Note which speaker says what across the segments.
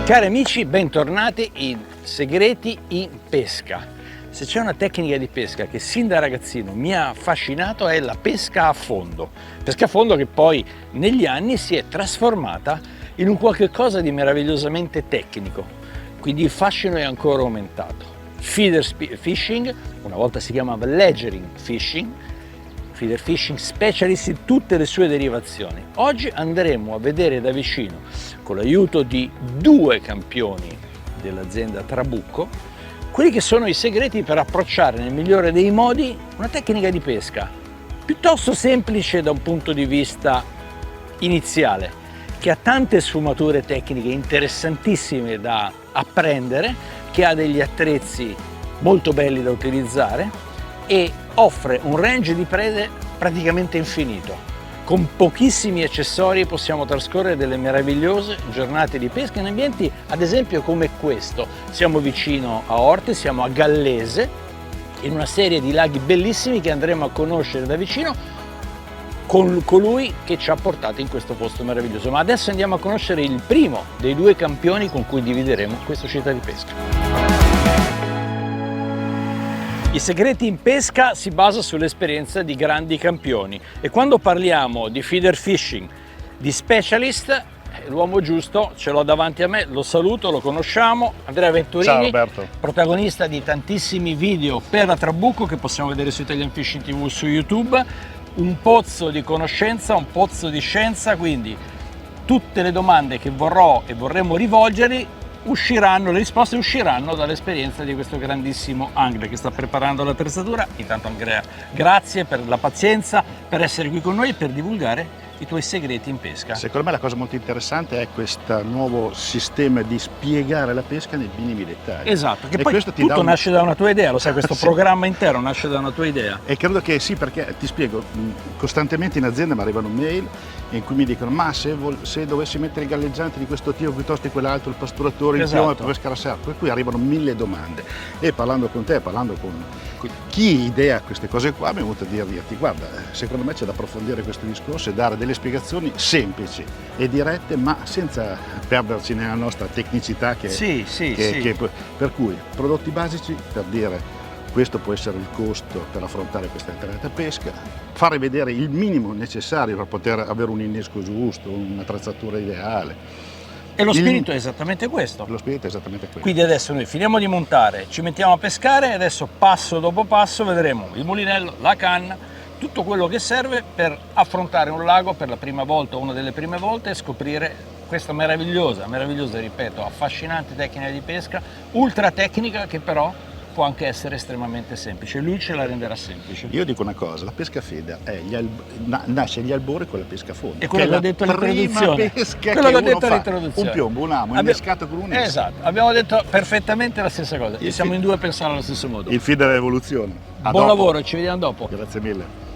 Speaker 1: Cari amici, bentornati in Segreti in Pesca. Se c'è una tecnica di pesca che sin da ragazzino mi ha affascinato è la pesca a fondo. Pesca a fondo che poi negli anni si è trasformata in un qualche cosa di meravigliosamente tecnico, quindi il fascino è ancora aumentato. Feeder fishing, una volta si chiamava leggering fishing, feeder fishing specialist in tutte le sue derivazioni. Oggi andremo a vedere da vicino, con l'aiuto di due campioni dell'azienda Trabucco, quelli che sono i segreti per approcciare nel migliore dei modi una tecnica di pesca piuttosto semplice da un punto di vista iniziale, che ha tante sfumature tecniche interessantissime da apprendere, che ha degli attrezzi molto belli da utilizzare e offre un range di prede praticamente infinito. Con pochissimi accessori possiamo trascorrere delle meravigliose giornate di pesca in ambienti, ad esempio, come questo. Siamo vicino a Orte, siamo a Gallese, in una serie di laghi bellissimi che andremo a conoscere da vicino con colui che ci ha portato in questo posto meraviglioso. Ma adesso andiamo a conoscere il primo dei due campioni con cui divideremo questa città di pesca. I segreti in pesca si basa sull'esperienza di grandi campioni e quando parliamo di feeder fishing, di specialist, l'uomo giusto ce l'ho davanti a me, lo saluto, lo conosciamo, Andrea Venturini, protagonista di tantissimi video per la Trabucco che possiamo vedere su Italian Fishing TV, su YouTube, un pozzo di conoscenza, un pozzo di scienza, quindi tutte le domande che vorrò e vorremmo rivolgergli le risposte usciranno dall'esperienza di questo grandissimo angler che sta preparando l'attrezzatura. Intanto Andrea, grazie per la pazienza, per essere qui con noi e per divulgare i tuoi segreti in pesca.
Speaker 2: Secondo me la cosa molto interessante è questo nuovo sistema di spiegare la pesca nei minimi dettagli.
Speaker 1: Esatto, che e poi tutto nasce da una tua idea, lo sai, questo sì. Programma intero nasce da una tua idea.
Speaker 2: E credo che sì, perché ti spiego, costantemente in azienda mi arrivano mail in cui mi dicono ma se dovessi mettere i galleggianti di questo tipo piuttosto di quell'altro, il pasturatore, il piume per pescare a serra, per cui arrivano 1000 domande. E parlando con te, parlando con chi idea queste cose qua, mi è venuto a dirti guarda, secondo me c'è da approfondire questo discorso e dare delle spiegazioni semplici e dirette, ma senza perderci nella nostra tecnicità per cui prodotti basici per dire questo può essere il costo per affrontare questa determinata pesca, fare vedere il minimo necessario per poter avere un innesco giusto, un'attrezzatura ideale.
Speaker 1: E lo spirito è esattamente questo.
Speaker 2: Lo spirito è esattamente questo.
Speaker 1: Quindi adesso noi finiamo di montare, ci mettiamo a pescare e adesso passo dopo passo vedremo il mulinello, la canna, tutto quello che serve per affrontare un lago per la prima volta, una delle prime volte, e scoprire questa meravigliosa, ripeto, affascinante tecnica di pesca, ultra tecnica che però può anche essere estremamente semplice. Lui ce la renderà semplice.
Speaker 2: Io dico una cosa, la pesca feeder nasce agli albori con la pesca a fondo.
Speaker 1: E quello che ho detto all'introduzione. Quello che ho detto all'introduzione.
Speaker 2: Un piombo, un amo, innescato con un
Speaker 1: Esatto, abbiamo detto perfettamente la stessa cosa. E siamo in due a pensare allo stesso modo.
Speaker 2: Il feeder è evoluzione.
Speaker 1: Buon lavoro, ci vediamo dopo.
Speaker 2: Grazie mille.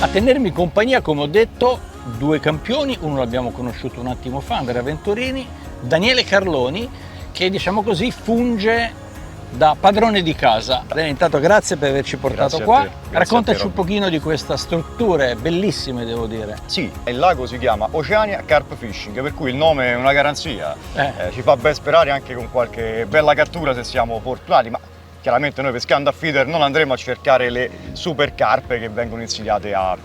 Speaker 1: A tenermi compagnia, come ho detto, due campioni, uno l'abbiamo conosciuto un attimo fa, Andrea Venturini, Daniele Carloni, che diciamo così funge da padrone di casa. Intanto grazie per averci portato qua. Raccontaci un pochino di questa struttura, bellissime devo dire.
Speaker 3: Sì, il lago si chiama Oceania Carp Fishing, per cui il nome è una garanzia, ci fa ben sperare anche con qualche bella cattura se siamo fortunati, ma chiaramente noi pescando a feeder non andremo a cercare le super carpe che vengono insidiate a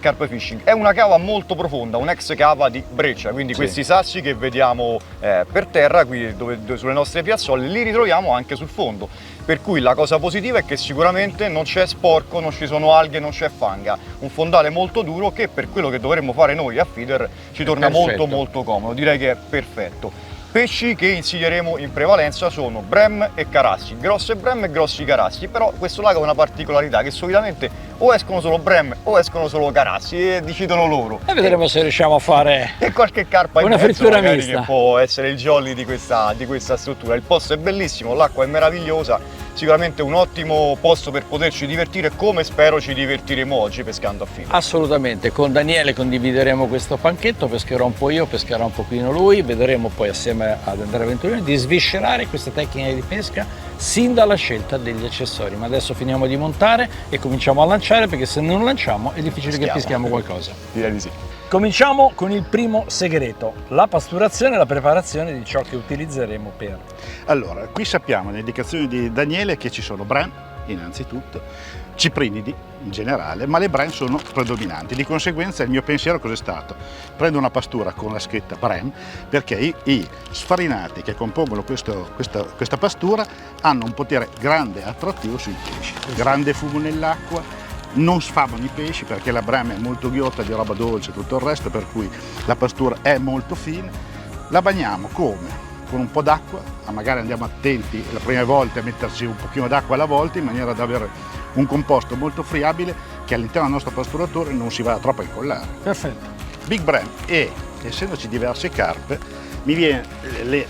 Speaker 3: carp fishing. È una cava molto profonda, un'ex cava di breccia, quindi sì. Questi sassi che vediamo per terra qui sulle nostre piazzole li ritroviamo anche sul fondo, per cui la cosa positiva è che sicuramente non c'è sporco, non ci sono alghe, non c'è fanga, un fondale molto duro che per quello che dovremmo fare noi a feeder ci torna molto comodo, direi che è perfetto. Pesci che insidieremo in prevalenza sono brem e carassi, grosse brem e grossi carassi, però questo lago ha una particolarità che solitamente o escono solo brem o escono solo carassi e decidono loro.
Speaker 1: E vedremo se riusciamo a fare
Speaker 3: qualche carpa
Speaker 1: una frittura mista,
Speaker 3: che può essere il jolly di questa struttura. Il posto è bellissimo, l'acqua è meravigliosa, sicuramente un ottimo posto per poterci divertire, come spero ci divertiremo oggi pescando a feeder.
Speaker 1: Assolutamente, con Daniele condivideremo questo panchetto, pescherò un po' io, pescherà un pochino lui, vedremo poi assieme ad Andrea Venturini di sviscerare questa tecnica di pesca sin dalla scelta degli accessori. Ma adesso finiamo di montare e cominciamo a lanciare, perché se non lanciamo è difficile che peschiamo qualcosa.
Speaker 3: Direi di sì.
Speaker 1: Cominciamo con il primo segreto, la pasturazione e la preparazione di ciò che utilizzeremo per...
Speaker 2: Allora, qui sappiamo nelle indicazioni di Daniele che ci sono bran, innanzitutto, ciprinidi in generale, ma le bran sono predominanti. Di conseguenza il mio pensiero cos'è stato? Prendo una pastura con la scritta bran, perché i sfarinati che compongono questa pastura hanno un potere grande e attrattivo sui pesci, grande fumo nell'acqua, non sfamano i pesci perché la bran è molto ghiotta di roba dolce e tutto il resto, per cui la pastura è molto fine. La bagniamo come? Con un po' d'acqua, ma magari andiamo attenti la prima volta a metterci un pochino d'acqua alla volta, in maniera da avere un composto molto friabile che all'interno del nostro pasturatore non si vada troppo a incollare.
Speaker 1: Perfetto.
Speaker 2: Big Bran, e essendoci diverse carpe, mi viene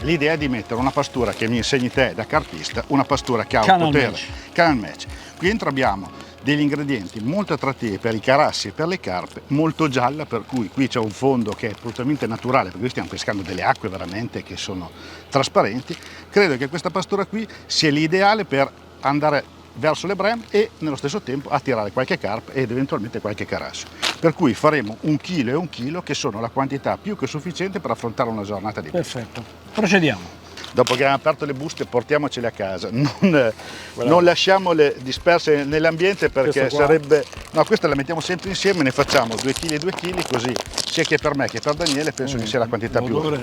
Speaker 2: l'idea di mettere una pastura che mi insegni te da carpista, una pastura che ha un potere Canal Match. Qui dentro abbiamo degli ingredienti molto attrattivi per i carassi e per le carpe, molto gialla, per cui qui c'è un fondo che è assolutamente naturale, perché qui stiamo pescando delle acque veramente che sono trasparenti. Credo che questa pastura qui sia l'ideale per andare verso le bran e nello stesso tempo attirare qualche carpa ed eventualmente qualche carasso. Per cui faremo 1 chilo e 1 chilo, che sono la quantità più che sufficiente per affrontare una giornata di pesca.
Speaker 1: Perfetto. Procediamo.
Speaker 2: Dopo che abbiamo aperto le buste portiamocele a casa, non lasciamole disperse nell'ambiente, perché sarebbe... No, questa la mettiamo sempre insieme, ne facciamo 2 kg e 2 kg, così sia che per me che per Daniele penso che sia la quantità più alta.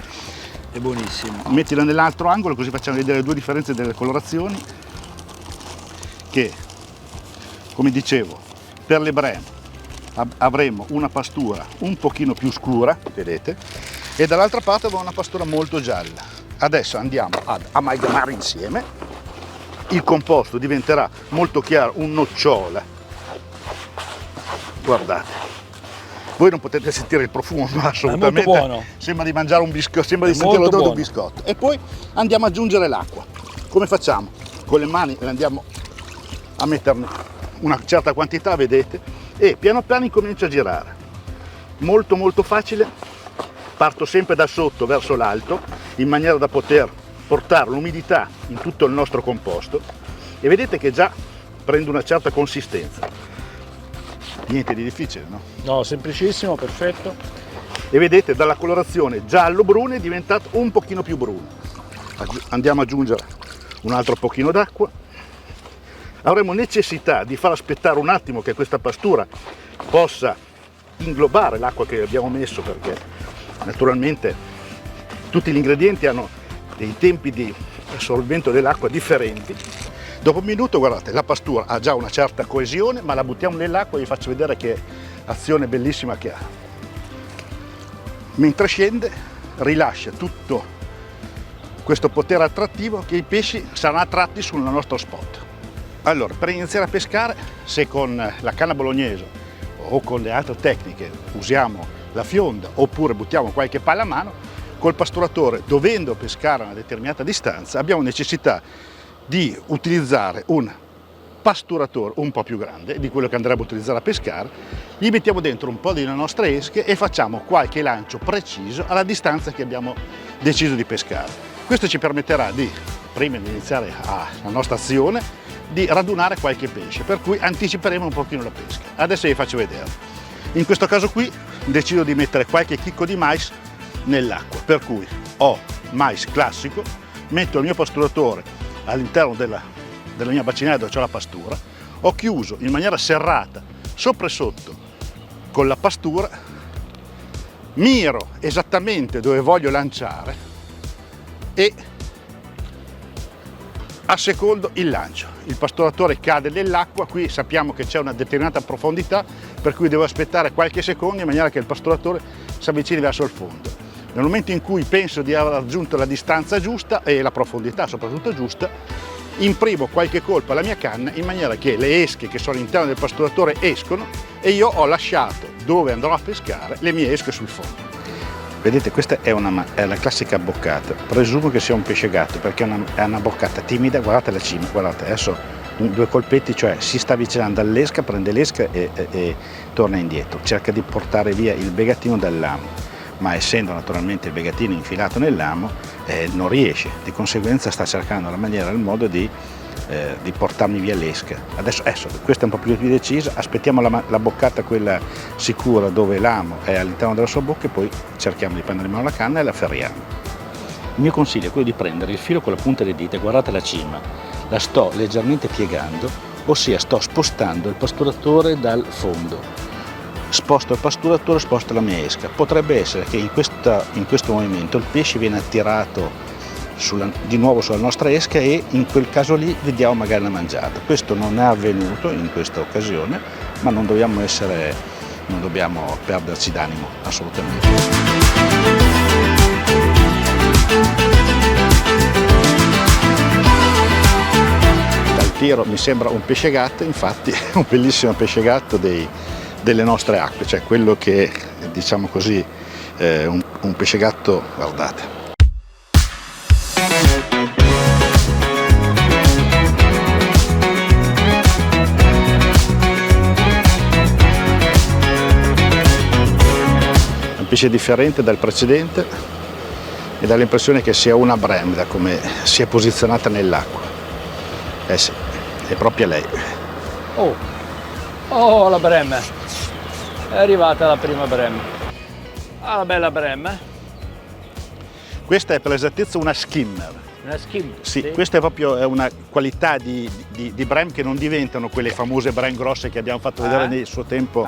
Speaker 1: È buonissimo.
Speaker 2: Mettila nell'altro angolo così facciamo vedere le due differenze delle colorazioni, che come dicevo per le bran avremo una pastura un pochino più scura, vedete, e dall'altra parte avremo una pastura molto gialla. Adesso andiamo ad amalgamare insieme, il composto diventerà molto chiaro, un nocciola, guardate, voi non potete sentire il profumo, ma assolutamente
Speaker 1: è molto buono.
Speaker 2: Sembra di mangiare un biscotto, sembra di sentire l'odore di un biscotto. E poi andiamo ad aggiungere l'acqua. Come facciamo? Con le mani le andiamo a metterne una certa quantità, vedete, e piano piano incomincio a girare, molto molto facile. Parto sempre da sotto verso l'alto, in maniera da poter portare l'umidità in tutto il nostro composto, e vedete che già prende una certa consistenza. Niente di difficile, no?
Speaker 1: No, semplicissimo, perfetto.
Speaker 2: E vedete, dalla colorazione giallo-bruno è diventato un pochino più bruno. Andiamo ad aggiungere un altro pochino d'acqua. Avremo necessità di far aspettare un attimo che questa pastura possa inglobare l'acqua che abbiamo messo, perché naturalmente tutti gli ingredienti hanno dei tempi di assorbimento dell'acqua differenti. Dopo un minuto, guardate, la pastura ha già una certa coesione, ma la buttiamo nell'acqua e vi faccio vedere che azione bellissima che ha. Mentre scende rilascia tutto questo potere attrattivo che i pesci saranno attratti sul nostro spot. Allora, per iniziare a pescare, se con la canna bolognese o con le altre tecniche usiamo la fionda oppure buttiamo qualche palla a mano, col pasturatore, dovendo pescare a una determinata distanza, abbiamo necessità di utilizzare un pasturatore un po' più grande di quello che andremo a utilizzare a pescare. Gli mettiamo dentro un po' delle nostre esche e facciamo qualche lancio preciso alla distanza che abbiamo deciso di pescare. Questo ci permetterà di, prima di iniziare la nostra azione, di radunare qualche pesce, per cui anticiperemo un pochino la pesca. Adesso vi faccio vedere. In questo caso qui decido di mettere qualche chicco di mais nell'acqua, per cui ho mais classico, metto il mio pasturatore all'interno della mia bacinaia dove c'è la pastura, ho chiuso in maniera serrata sopra e sotto con la pastura, miro esattamente dove voglio lanciare e assecondo il lancio. Il pasturatore cade nell'acqua, qui sappiamo che c'è una determinata profondità, per cui devo aspettare qualche secondo in maniera che il pasturatore si avvicini verso il fondo. Nel momento in cui penso di aver raggiunto la distanza giusta e la profondità soprattutto giusta, imprimo qualche colpo alla mia canna in maniera che le esche che sono all'interno del pasturatore escono e io ho lasciato dove andrò a pescare le mie esche sul fondo. Vedete, questa è la classica boccata, presumo che sia un pesce gatto perché è una boccata timida, guardate la cima, guardate, adesso 2 colpetti, cioè si sta avvicinando all'esca, prende l'esca e torna indietro, cerca di portare via il begattino dal lamo. ma essendo naturalmente il begatino infilato nell'amo non riesce, di conseguenza sta cercando la maniera, il modo di portarmi via l'esca. Adesso questa è un po' più decisa, aspettiamo la boccata quella sicura dove l'amo è all'interno della sua bocca e poi cerchiamo di prendere in mano la canna e la ferriamo. Il mio consiglio è quello di prendere il filo con la punta delle dita, guardate la cima, la sto leggermente piegando, ossia sto spostando il pasturatore dal fondo. Sposto il pasturatore, sposto la mia esca. Potrebbe essere che in questo movimento il pesce viene attirato di nuovo sulla nostra esca e in quel caso lì vediamo magari la mangiata. Questo non è avvenuto in questa occasione, ma non dobbiamo perderci d'animo assolutamente. Dal tiro mi sembra un pesce gatto, infatti è un bellissimo pesce gatto delle nostre acque, cioè quello che diciamo così un pesce gatto, guardate. Un pesce differente dal precedente e dà l'impressione che sia una brem da come si è posizionata nell'acqua. Eh sì, è proprio lei.
Speaker 1: Oh, la brem! È arrivata la prima brem. Ah, la bella brem.
Speaker 2: Questa è per l'esattezza una skimmer.
Speaker 1: Una skimmer?
Speaker 2: Sì, questa è proprio una qualità di brem che non diventano quelle famose brem grosse che abbiamo fatto vedere nel suo tempo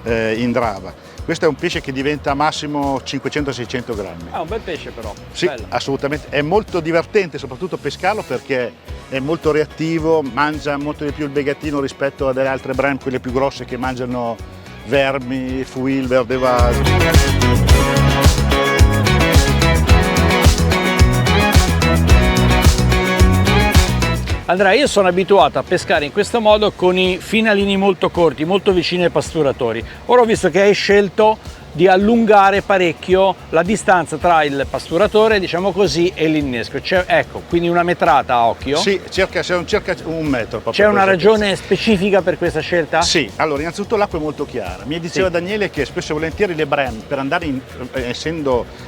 Speaker 2: in Drava. Questo è un pesce che diventa massimo 500-600 grammi.
Speaker 1: Ah, un bel pesce però.
Speaker 2: Sì, bello. Assolutamente. È molto divertente soprattutto pescarlo perché è molto reattivo, mangia molto di più il begatino rispetto a delle altre brem, quelle più grosse che mangiano vermi, fuil, verdeval.
Speaker 1: Andrea, io sono abituato a pescare in questo modo con i finalini molto corti, molto vicini ai pasturatori. Ora ho visto che hai scelto di allungare parecchio la distanza tra il pasturatore, diciamo così, e l'innesco. Ecco, quindi una metrata a occhio.
Speaker 2: Sì, circa un metro.
Speaker 1: C'è una ragione specifica per questa scelta?
Speaker 2: Sì, allora innanzitutto l'acqua è molto chiara. Mi diceva Daniele che spesso e volentieri le brem, per andare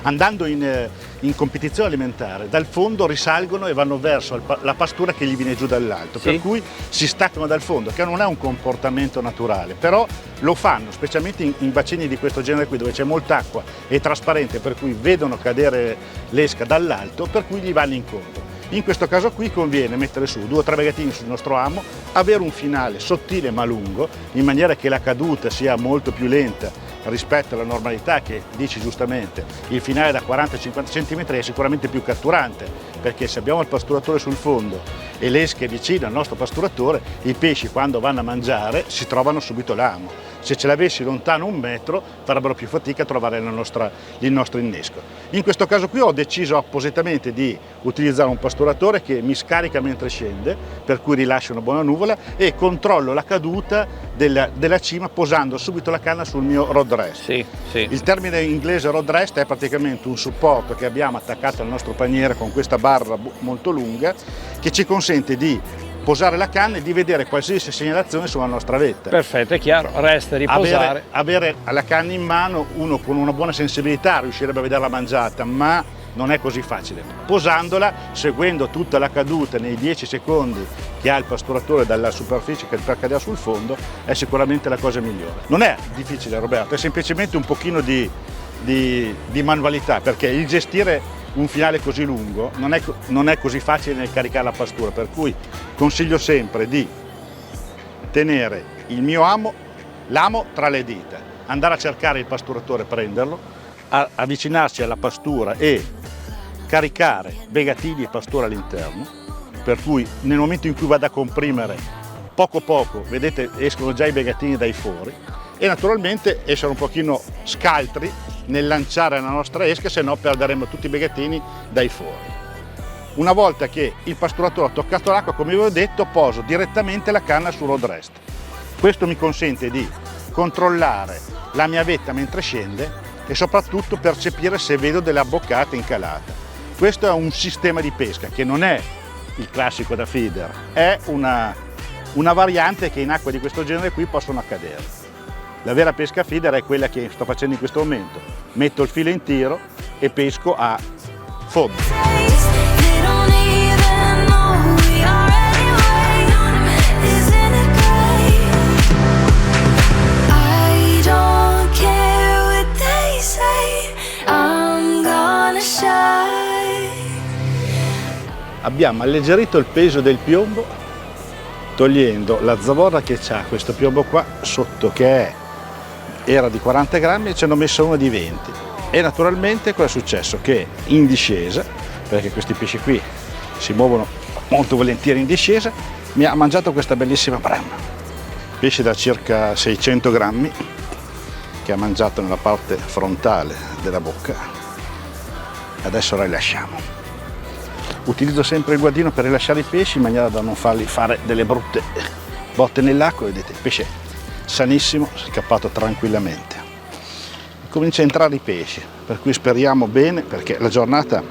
Speaker 2: andando in competizione alimentare, dal fondo risalgono e vanno verso la pastura che gli viene giù dall'alto, per cui si staccano dal fondo, che non è un comportamento naturale, però lo fanno, specialmente in bacini di questo genere qui, dove c'è molta acqua e trasparente, per cui vedono cadere l'esca dall'alto, per cui gli vanno incontro. In questo caso qui conviene mettere su 2 o 3 begatini sul nostro amo, avere un finale sottile ma lungo, in maniera che la caduta sia molto più lenta rispetto alla normalità, che dici giustamente, il finale da 40-50 cm è sicuramente più catturante, perché se abbiamo il pasturatore sul fondo e l'esca è vicino al nostro pasturatore, i pesci quando vanno a mangiare si trovano subito l'amo. Se ce l'avessi lontano 1 metro farebbero più fatica a trovare il nostro innesco. In questo caso qui ho deciso appositamente di utilizzare un pasturatore che mi scarica mentre scende, per cui rilascia una buona nuvola e controllo la caduta della cima posando subito la canna sul mio rod rest.
Speaker 1: Sì.
Speaker 2: Il termine inglese rod rest è praticamente un supporto che abbiamo attaccato al nostro paniere con questa barra molto lunga che ci consente di posare la canna e di vedere qualsiasi segnalazione sulla nostra vetta.
Speaker 1: Perfetto, è chiaro, resta riposare.
Speaker 2: Avere la canna in mano, uno con una buona sensibilità riuscirebbe a vedere la mangiata, ma non è così facile. Posandola, seguendo tutta la caduta nei 10 secondi che ha il pasturatore dalla superficie che per cadere sul fondo, è sicuramente la cosa migliore. Non è difficile, Roberto, è semplicemente un pochino di manualità, perché il gestire un finale così lungo non è così facile nel caricare la pastura, per cui consiglio sempre di tenere l'amo tra le dita, andare a cercare il pasturatore, prenderlo, avvicinarsi alla pastura e caricare begatini e pastura all'interno, per cui nel momento in cui vado a comprimere poco vedete escono già i begatini dai fori e naturalmente essere un pochino scaltri nel lanciare la nostra esca, se no perderemo tutti i begatini dai fori. Una volta che il pasturatore ha toccato l'acqua, come vi ho detto, poso direttamente la canna sul rod rest. Questo mi consente di controllare la mia vetta mentre scende e soprattutto percepire se vedo delle abboccate in calata. Questo è un sistema di pesca che non è il classico da feeder, è una variante che in acque di questo genere qui possono accadere. La vera pesca feeder è quella che sto facendo in questo momento. Metto il filo in tiro e pesco a fondo. Abbiamo alleggerito il peso del piombo togliendo la zavorra che c'ha questo piombo qua sotto, che era di 40 grammi e ci hanno messo uno di 20. E naturalmente cosa è successo? Che in discesa, perché questi pesci qui si muovono molto volentieri in discesa, mi ha mangiato questa bellissima brama. Pesce da circa 600 grammi che ha mangiato nella parte frontale della bocca. Adesso rilasciamo. Utilizzo sempre il guardino per rilasciare i pesci in maniera da non farli fare delle brutte botte nell'acqua. Vedete, il pesce sanissimo, scappato tranquillamente. Comincia a entrare i pesci, per cui speriamo bene, perché la giornata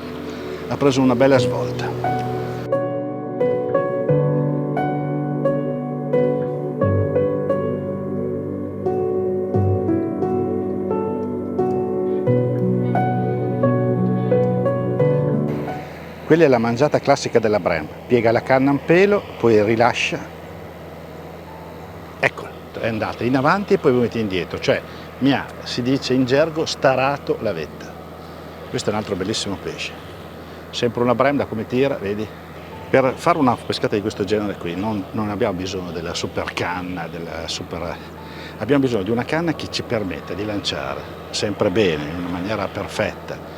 Speaker 2: ha preso una bella svolta. Quella è la mangiata classica della brema. Piega la canna un pelo, poi rilascia. Eccola, è andata in avanti e poi vomita indietro. Cioè, si dice in gergo, starato la vetta. Questo è un altro bellissimo pesce. Sempre una brema da come tira, vedi? Per fare una pescata di questo genere qui non abbiamo bisogno della super canna, abbiamo bisogno di una canna che ci permetta di lanciare sempre bene, in una maniera perfetta.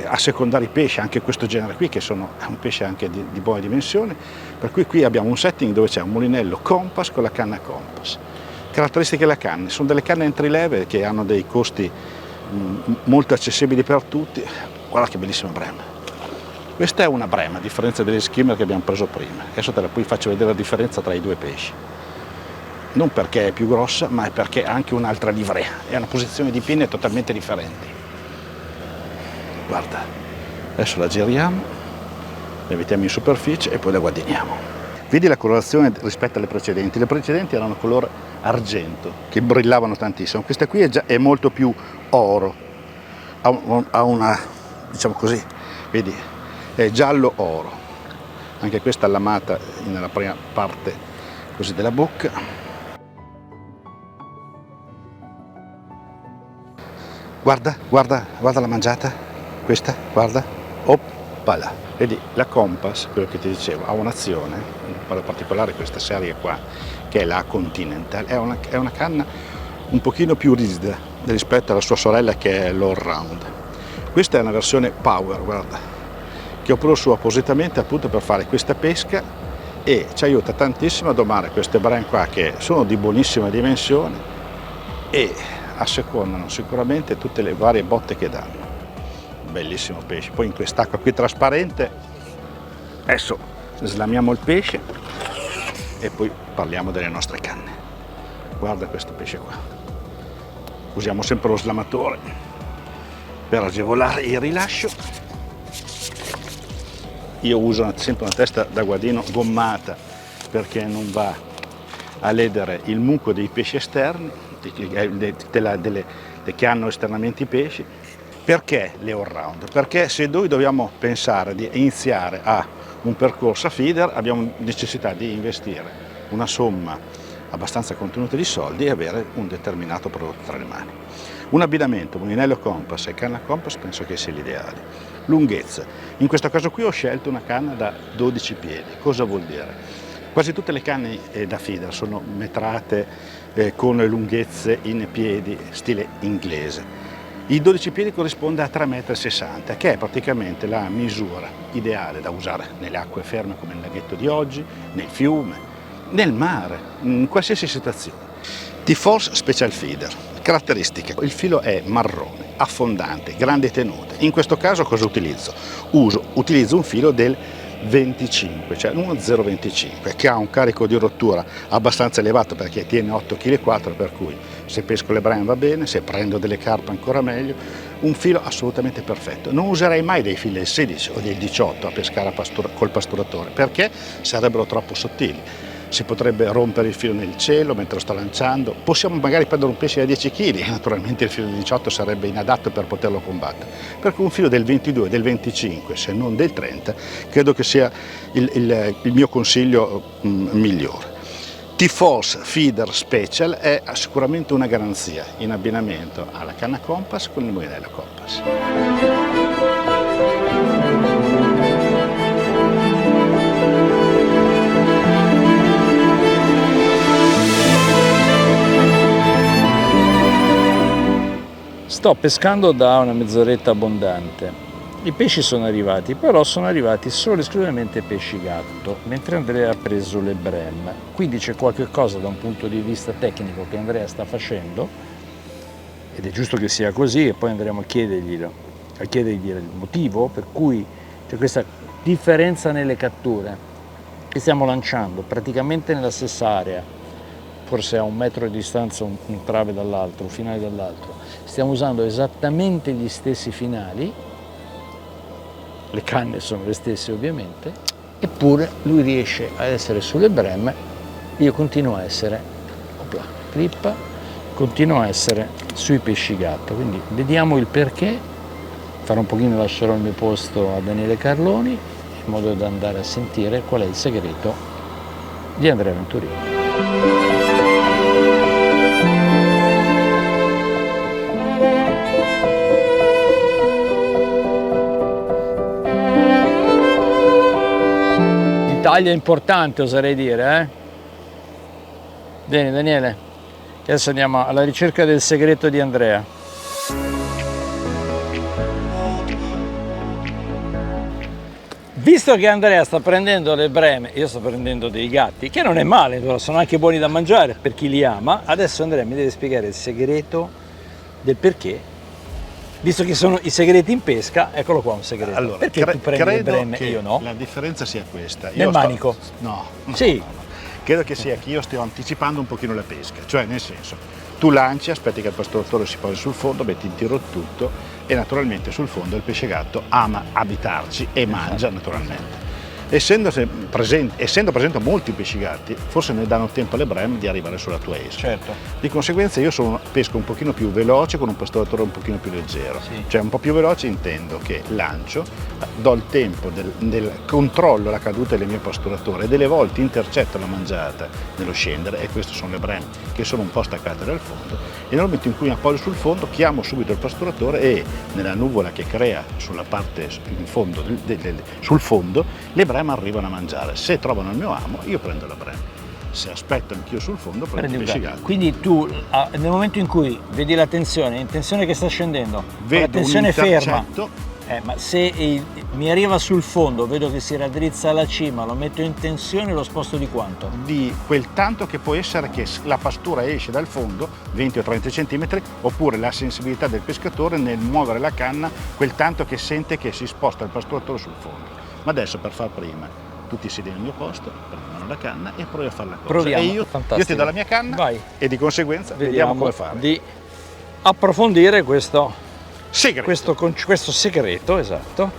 Speaker 2: A secondare i pesci, anche questo genere qui, che sono un pesce anche di buone dimensioni, per cui qui abbiamo un setting dove c'è un mulinello Compass con la canna Compass. Caratteristiche della canna, sono delle canne entry level che hanno dei costi molto accessibili per tutti. Guarda che bellissima brema. Questa è una brema, a differenza delle skimmer che abbiamo preso prima. Adesso poi faccio vedere la differenza tra i due pesci. Non perché è più grossa, ma è perché ha anche un'altra livrea, è una posizione di pinne totalmente differente. Guarda, adesso la giriamo, la mettiamo in superficie e poi la guadagniamo. Vedi la colorazione rispetto alle precedenti. Le precedenti erano color argento, che brillavano tantissimo. Questa qui è molto più oro, ha una, diciamo così, vedi, è giallo oro. Anche questa allamata nella prima parte così della bocca. Guarda la mangiata. Questa, guarda, oppala. Vedi, la Compass, quello che ti dicevo, ha un'azione, in particolare questa serie qua, che è la Continental, è una canna un pochino più rigida rispetto alla sua sorella che è l'All Round. Questa è una versione Power, guarda, che ho preso appositamente appunto per fare questa pesca e ci aiuta tantissimo a domare queste brame qua che sono di buonissima dimensione e assecondano sicuramente tutte le varie botte che danno. Bellissimo pesce. Poi in quest'acqua qui trasparente adesso slamiamo il pesce e poi parliamo delle nostre canne. Guarda questo pesce qua, usiamo sempre lo slamatore per agevolare il rilascio. Io uso sempre una testa da guadino gommata perché non va a ledere il muco dei pesci esterni che hanno esternamente i pesci. Perché le all round? Perché se noi dobbiamo pensare di iniziare a un percorso a feeder abbiamo necessità di investire una somma abbastanza contenuta di soldi e avere un determinato prodotto tra le mani. Un abbinamento, mulinello Compass e canna Compass penso che sia l'ideale. Lunghezza. In questo caso qui ho scelto una canna da 12 piedi. Cosa vuol dire? Quasi tutte le canne da feeder sono metrate con lunghezze in piedi stile inglese. I 12 piedi corrisponde a 3,60 m, che è praticamente la misura ideale da usare nelle acque ferme come il laghetto di oggi, nel fiume, nel mare, in qualsiasi situazione. T-Force Special Feeder. Caratteristiche. Il filo è marrone, affondante, grande tenuta. In questo caso cosa utilizzo? Utilizzo un filo del 25, cioè 1,025, che ha un carico di rottura abbastanza elevato perché tiene 8,4 kg, per cui se pesco le brame va bene, se prendo delle carpe ancora meglio. Un filo assolutamente perfetto. Non userei mai dei fili del 16 o del 18 a pescare col pasturatore perché sarebbero troppo sottili. si potrebbe rompere il filo nel cielo mentre lo sto lanciando, possiamo magari prendere un pesce da 10 kg e naturalmente il filo del 18 sarebbe inadatto per poterlo combattere. Per cui un filo del 22, del 25, se non del 30, credo che sia il mio consiglio migliore. T-Force Feeder Special è sicuramente una garanzia in abbinamento alla canna Compass con il mulinello Compass.
Speaker 1: Sto pescando da una mezz'oretta abbondante. I pesci sono arrivati, però sono arrivati solo e esclusivamente pesci gatto, mentre Andrea ha preso le brem. Quindi c'è qualche cosa da un punto di vista tecnico che Andrea sta facendo, ed è giusto che sia così, e poi andremo a chiedergli il motivo per cui c'è questa differenza nelle catture, che stiamo lanciando praticamente nella stessa area, forse a 1 metro di distanza un trave dall'altro, un finale dall'altro. Stiamo usando esattamente gli stessi finali, le canne sono le stesse ovviamente, eppure lui riesce a essere sulle bremme, io continuo a essere, clippa, continuo a essere sui pesci gatto. Quindi vediamo il perché, fra un pochino lascerò il mio posto a Daniele Carloni, in modo da andare a sentire qual è il segreto di Andrea Venturini. Taglia importante, oserei dire, eh? Bene, Daniele, adesso andiamo alla ricerca del segreto di Andrea. Visto che Andrea sta prendendo le breme, io sto prendendo dei gatti, che non è male, sono anche buoni da mangiare per chi li ama, adesso Andrea mi deve spiegare il segreto del perché. Visto che sono i segreti in pesca, eccolo qua un segreto.
Speaker 2: Allora,
Speaker 1: perché tu prendi le bremme e io no?
Speaker 2: La differenza sia questa.
Speaker 1: Nel manico?
Speaker 2: No.
Speaker 1: Sì.
Speaker 2: No. Credo che sia che io stia anticipando un pochino la pesca, cioè nel senso, tu lanci, aspetti che il pastoratore si posi sul fondo, metti in tiro tutto e naturalmente sul fondo il pesce gatto ama abitarci e mangia naturalmente. Essendo presente molti pesci gatti, forse ne danno tempo alle bremme di arrivare sulla tua esca.
Speaker 1: Certo.
Speaker 2: Di conseguenza io pesco un pochino più veloce con un pastoratore un pochino più leggero.
Speaker 1: Sì.
Speaker 2: Cioè un po' più veloce intendo che lancio, do il tempo del controllo la caduta del mio pastoratore e delle volte intercetto la mangiata nello scendere, e queste sono le bremme che sono un po' staccate dal fondo, e nel momento in cui mi appoggio sul fondo chiamo subito il pastoratore e nella nuvola che crea sulla parte in fondo, sul fondo, le bremme arrivano a mangiare. Se trovano il mio amo, io prendo la brema. Se aspetto anch'io sul fondo, prendo il pesce gatto.
Speaker 1: Quindi tu, nel momento in cui vedi la tensione che sta scendendo,
Speaker 2: vedo
Speaker 1: la tensione ferma,
Speaker 2: intercetto,
Speaker 1: ma se mi arriva sul fondo, vedo che si raddrizza alla cima, lo metto in tensione, lo sposto di quanto?
Speaker 2: Di quel tanto che può essere che la pastura esce dal fondo, 20 o 30 cm, oppure la sensibilità del pescatore nel muovere la canna, quel tanto che sente che si sposta il pasturatore sul fondo. Ma adesso, per far prima, tu ti siedi nel mio posto, prendi in mano la canna e provi a fare la cosa.
Speaker 1: Proviamo,
Speaker 2: e io ti do la mia canna.
Speaker 1: Vai.
Speaker 2: E di conseguenza vediamo come fare.
Speaker 1: Di approfondire questo
Speaker 2: segreto.
Speaker 1: Questo segreto, esatto.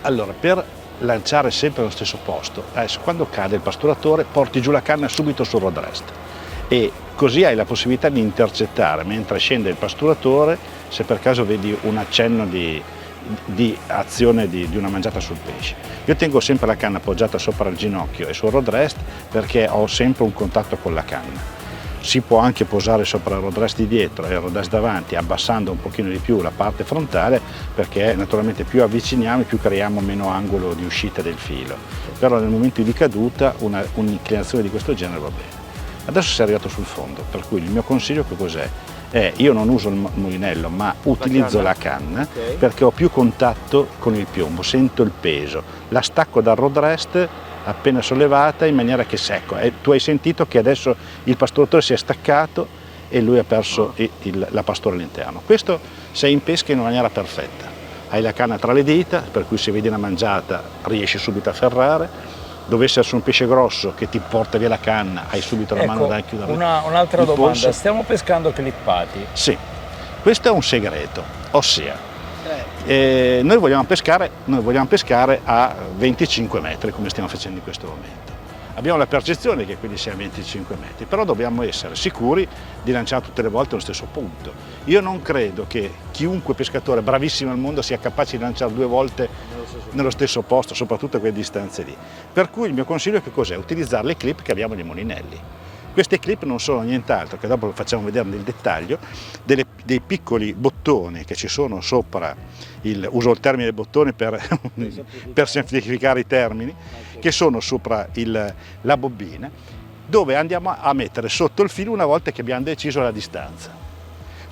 Speaker 2: Allora, per lanciare sempre allo stesso posto, adesso quando cade il pasturatore porti giù la canna subito sul rod rest, e così hai la possibilità di intercettare mentre scende il pasturatore, se per caso vedi un accenno di azione di una mangiata sul pesce. Io tengo sempre la canna appoggiata sopra il ginocchio e sul rod rest perché ho sempre un contatto con la canna. Si può anche posare sopra il rod rest di dietro e il rod rest davanti, abbassando un pochino di più la parte frontale, perché naturalmente più avviciniamo più creiamo meno angolo di uscita del filo. Però nel momento di caduta un'inclinazione di questo genere va bene. Adesso sei arrivato sul fondo, per cui il mio consiglio che cos'è? Io non uso il mulinello, ma utilizzo la canna, okay, perché ho più contatto con il piombo, sento il peso, la stacco dal rod rest appena sollevata in maniera che secco. Tu hai sentito che adesso il pasturatore si è staccato e lui ha perso la pastura all'interno. Questo sei in pesca in una maniera perfetta. Hai la canna tra le dita, per cui se vedi una mangiata riesci subito a ferrare. Dovesse essere un pesce grosso che ti porta via la canna, hai subito la mano da chiudere.
Speaker 1: Un'altra domanda, stiamo pescando clippati?
Speaker 2: Sì, questo è un segreto, ossia noi vogliamo pescare a 25 metri come stiamo facendo in questo momento. Abbiamo la percezione che quindi sia a 25 metri, però dobbiamo essere sicuri di lanciare tutte le volte allo stesso punto. Io non credo che chiunque pescatore bravissimo al mondo sia capace di lanciare 2 volte nello stesso posto, soprattutto a quelle distanze lì. Per cui il mio consiglio è che cos'è? Utilizzare le clip che abbiamo nei molinelli. Queste clip non sono nient'altro, che dopo lo facciamo vedere nel dettaglio, dei piccoli bottoni che ci sono sopra, uso il termine bottone per semplificare i termini, che sono sopra la bobina, dove andiamo a mettere sotto il filo una volta che abbiamo deciso la distanza.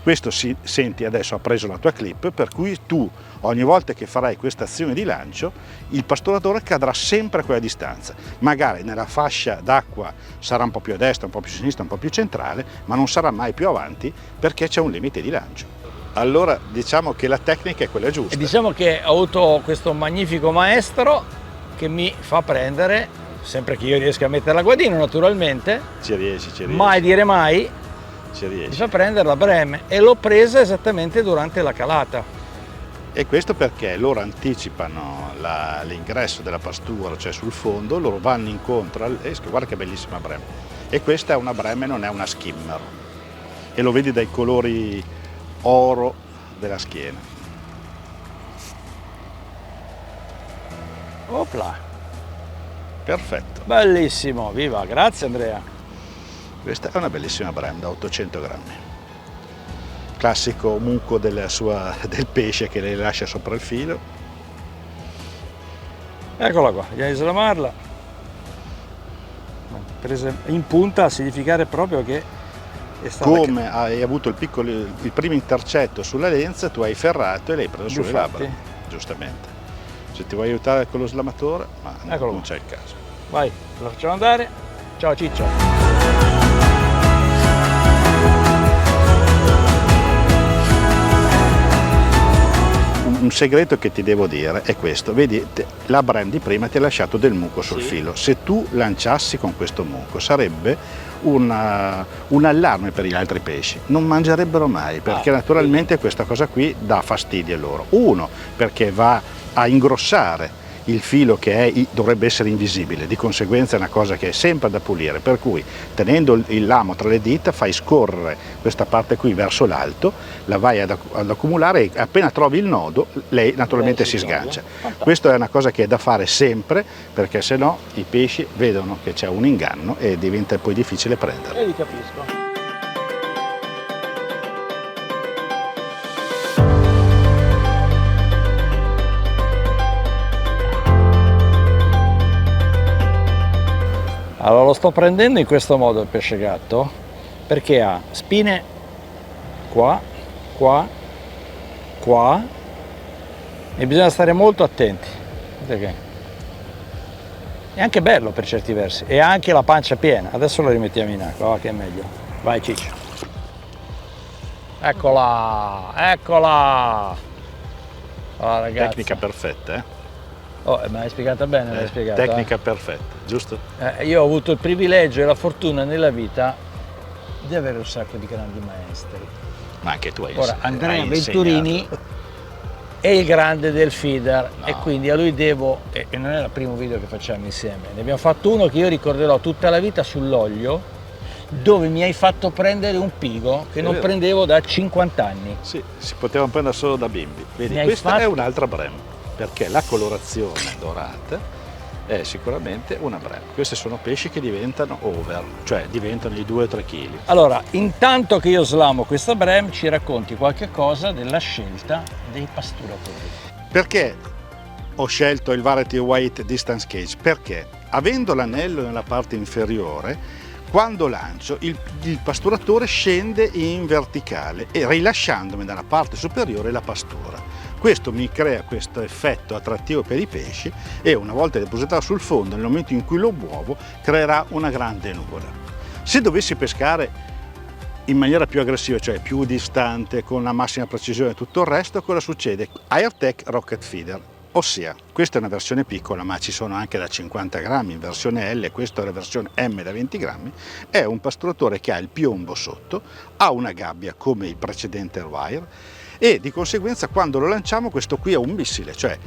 Speaker 2: Questo senti adesso ha preso la tua clip, per cui tu ogni volta che farai questa azione di lancio il pasturatore cadrà sempre a quella distanza. Magari nella fascia d'acqua sarà un po' più a destra, un po' più a sinistra, un po' più centrale, ma non sarà mai più avanti perché c'è un limite di lancio. Allora diciamo che la tecnica è quella giusta.
Speaker 1: E diciamo che ho avuto questo magnifico maestro che mi fa prendere, sempre che io riesca a mettere la guadina naturalmente,
Speaker 2: ci riesci.
Speaker 1: mai dire mai,
Speaker 2: ci riesci.
Speaker 1: mi fa prendere la breme, e l'ho presa esattamente durante la calata.
Speaker 2: E questo perché loro anticipano l'ingresso della pastura, cioè sul fondo, loro vanno incontro, guarda che bellissima breme, e questa è una breme, non è una skimmer, e lo vedi dai colori oro della schiena.
Speaker 1: Opla!
Speaker 2: Perfetto.
Speaker 1: Bellissimo, viva, grazie Andrea.
Speaker 2: Questa è una bellissima breme da 800 grammi. Classico muco del pesce che le lascia sopra il filo.
Speaker 1: Eccola qua, andiamo a slamarla. Presa in punta a significare proprio che è stata...
Speaker 2: Come hai avuto il primo intercetto sulla lenza, tu hai ferrato e l'hai preso sulle labbra. Giustamente. Se ti vuoi aiutare con lo slamatore, ma non c'è il caso.
Speaker 1: Vai, la facciamo andare. Ciao Ciccio.
Speaker 2: Un segreto che ti devo dire è questo, vedi la brand di prima ti ha lasciato del muco sul filo, se tu lanciassi con questo muco sarebbe un allarme per gli altri pesci, non mangerebbero mai perché naturalmente questa cosa qui dà fastidio a loro, uno perché va a ingrossare il filo che dovrebbe essere invisibile, di conseguenza è una cosa che è sempre da pulire, per cui tenendo il lamo tra le dita fai scorrere questa parte qui verso l'alto, la vai ad accumulare e appena trovi il nodo lei naturalmente si sgancia. Questa è una cosa che è da fare sempre perché sennò i pesci vedono che c'è un inganno e diventa poi difficile prenderli.
Speaker 1: Li capisco. Allora lo sto prendendo in questo modo il pesce gatto perché ha spine qua, qua, qua e bisogna stare molto attenti. Vedete che è anche bello per certi versi e ha anche la pancia piena. Adesso lo rimettiamo in acqua, va che è meglio. Vai Ciccio. Eccola, eccola. Oh, ragazzi.
Speaker 2: Tecnica perfetta, eh?
Speaker 1: Oh, ma l'hai spiegata bene, l'hai spiegata.
Speaker 2: Tecnica perfetta, giusto?
Speaker 1: Io ho avuto il privilegio e la fortuna nella vita di avere un sacco di grandi maestri.
Speaker 2: Ma anche tu hai
Speaker 1: Ora, Andrea Venturini è il grande del feeder e quindi a lui devo, e non è il primo video che facciamo insieme, ne abbiamo fatto uno che io ricorderò tutta la vita sull'olio, dove mi hai fatto prendere un pigo che non prendevo da 50 anni.
Speaker 2: Sì, si poteva prendere solo da bimbi. Vedi, questa è un'altra brema, perché la colorazione dorata è sicuramente una brema. Questi sono pesci che diventano over, cioè diventano i 2-3 kg.
Speaker 1: Allora, intanto che io slamo questa brem, ci racconti qualche cosa della scelta dei pasturatori.
Speaker 2: Perché ho scelto il Variety Weight Distance Cage? Perché avendo l'anello nella parte inferiore, quando lancio il pasturatore scende in verticale e rilasciandomi dalla parte superiore la pastura. Questo mi crea questo effetto attrattivo per i pesci e una volta depositato sul fondo, nel momento in cui lo muovo, creerà una grande nuvola. Se dovessi pescare in maniera più aggressiva, cioè più distante, con la massima precisione e tutto il resto, cosa succede? Airtech Rocket Feeder, ossia questa è una versione piccola ma ci sono anche da 50 grammi in versione L, questa è la versione M da 20 grammi, è un pasturatore che ha il piombo sotto, ha una gabbia come il precedente Airwire e di conseguenza quando lo lanciamo questo qui è un missile, cioè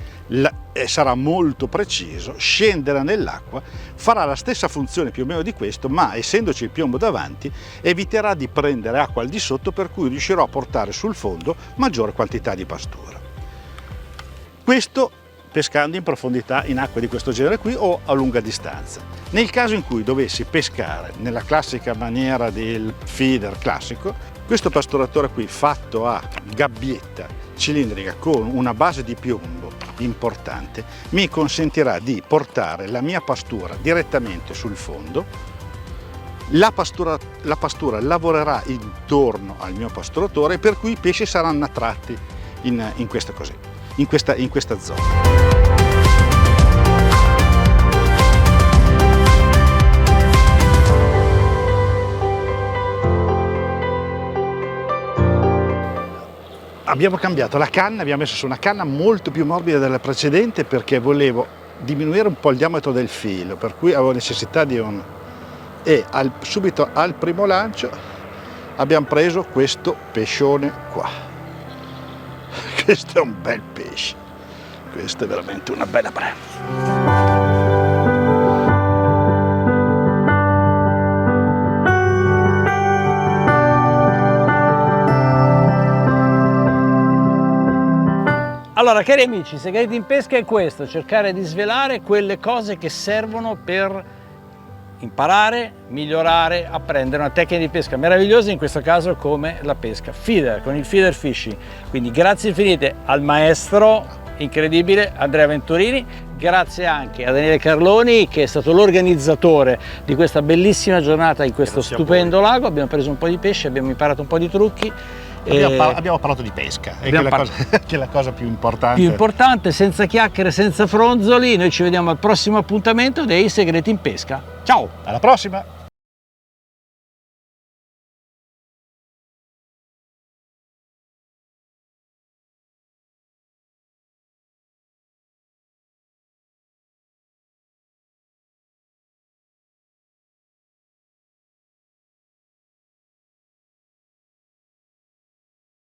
Speaker 2: sarà molto preciso, scenderà nell'acqua, farà la stessa funzione più o meno di questo, ma essendoci il piombo davanti eviterà di prendere acqua al di sotto, per cui riuscirò a portare sul fondo maggiore quantità di pastura. Questo pescando in profondità in acque di questo genere qui o a lunga distanza. Nel caso in cui dovessi pescare nella classica maniera del feeder classico, questo pasturatore qui fatto a gabbietta cilindrica con una base di piombo importante mi consentirà di portare la mia pastura direttamente sul fondo. La pastura lavorerà intorno al mio pasturatore, per cui i pesci saranno attratti in questa zona. Abbiamo cambiato la canna, abbiamo messo su una canna molto più morbida della precedente perché volevo diminuire un po' il diametro del filo, per cui avevo necessità di un... E subito al primo lancio abbiamo preso questo pescione qua. Questo è un bel pesce, questa è veramente una bella breva.
Speaker 1: Allora, cari amici, Segreti in Pesca è questo: cercare di svelare quelle cose che servono per imparare, migliorare, apprendere una tecnica di pesca meravigliosa, in questo caso come la pesca feeder, con il feeder fishing. Quindi grazie infinite al maestro incredibile Andrea Venturini, grazie anche a Daniele Carloni che è stato l'organizzatore di questa bellissima giornata in questo stupendo lago. Abbiamo preso un po' di pesce, abbiamo imparato un po' di trucchi.
Speaker 2: Abbiamo parlato di pesca, che è la cosa più importante.
Speaker 1: Più importante, senza chiacchiere, senza fronzoli. Noi ci vediamo al prossimo appuntamento dei Segreti in Pesca. Ciao!
Speaker 2: Alla prossima!